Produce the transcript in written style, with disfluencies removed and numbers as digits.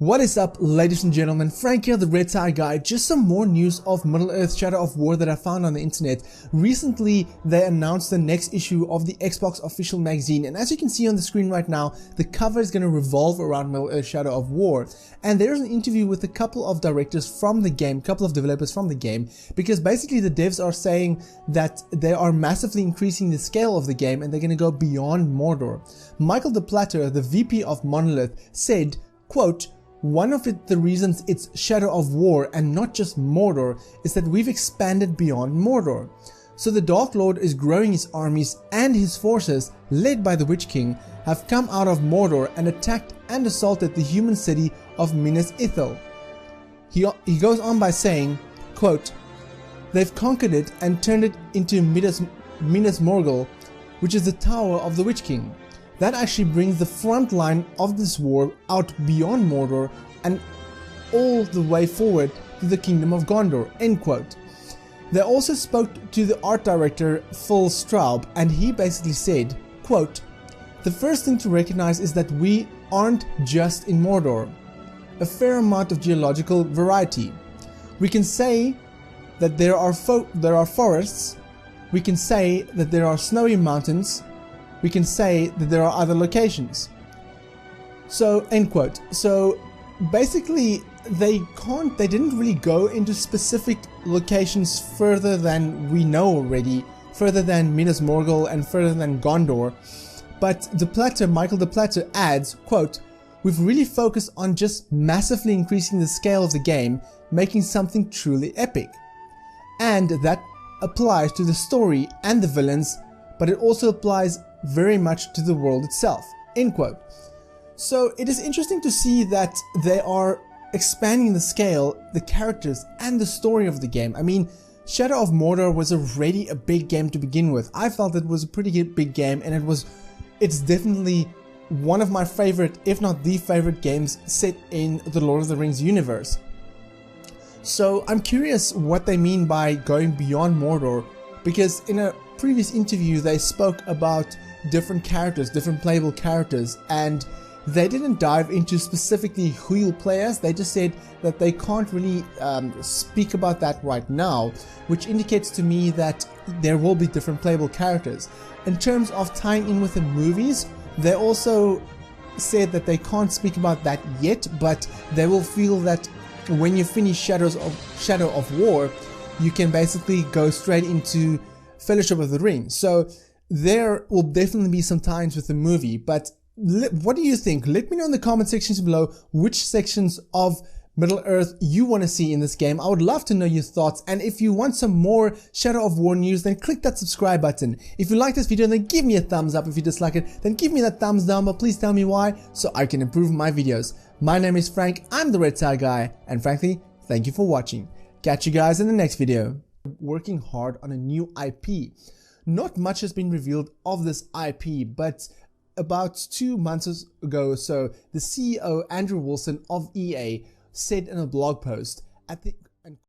What is up, ladies and gentlemen? Frank here, the Red Tie Guy. Just some more news of Middle-earth Shadow of War that I found on the internet. Recently, they announced the next issue of the Xbox official magazine, and as you can see on the screen right now, the cover is going to revolve around Middle-earth Shadow of War. And there's an interview with a couple of directors from the game, couple of developers from the game, because basically the devs are saying that they are massively increasing the scale of the game and they're going to go beyond Mordor. Michael de Platter, the VP of Monolith, said, quote, "One of the reasons it's Shadow of War and not just Mordor is that we've expanded beyond Mordor. So the Dark Lord is growing his armies, and his forces, led by the Witch King, have come out of Mordor and attacked and assaulted the human city of Minas Ithil." He goes on by saying, quote, "They've conquered it and turned it into Minas Morgul, which is the tower of the Witch King. That actually brings the front line of this war out beyond Mordor and all the way forward to the kingdom of Gondor," end quote. They also spoke to the art director Phil Straub, and he basically said, quote, "The first thing to recognize is that we aren't just in Mordor. A fair amount of geological variety. We can say that there are forests, we can say that there are snowy mountains, we can say that there are other locations." So, end quote. So basically they didn't really go into specific locations further than we know already, further than Minas Morgul and further than Gondor. But Michael de Platter adds, quote, "We've really focused on just massively increasing the scale of the game, making something truly epic. And that applies to the story and the villains, but it also applies very much to the world itself," end quote. So it is interesting to see that they are expanding the scale, the characters, and the story of the game. I mean, Shadow of Mordor was already a big game to begin with. I felt it was a pretty big game, and it's definitely one of my favorite, if not the favorite games set in the Lord of the Rings universe. So I'm curious what they mean by going beyond Mordor, because in a previous interview they spoke about different characters, different playable characters, and they didn't dive into specifically who you'll play as. They just said that they can't really speak about that right now, which indicates to me that there will be different playable characters. In terms of tying in with the movies, they also said that they can't speak about that yet, but they will feel that when you finish Shadow of War, you can basically go straight into Fellowship of the Ring. So there will definitely be some tie-ins with the movie, but what do you think? Let me know in the comment sections below which sections of Middle-earth you want to see in this game. I would love to know your thoughts, and if you want some more Shadow of War news, then click that subscribe button. If you like this video, then give me a thumbs up. If you dislike it, then give me that thumbs down, but please tell me why so I can improve my videos. My name is Frank, I'm the Red Tie Guy, and frankly, thank you for watching. Catch you guys in the next video. Working hard on a new IP. Not much has been revealed of this IP, but about 2 months ago or so, the CEO Andrew Wilson of EA said in a blog post,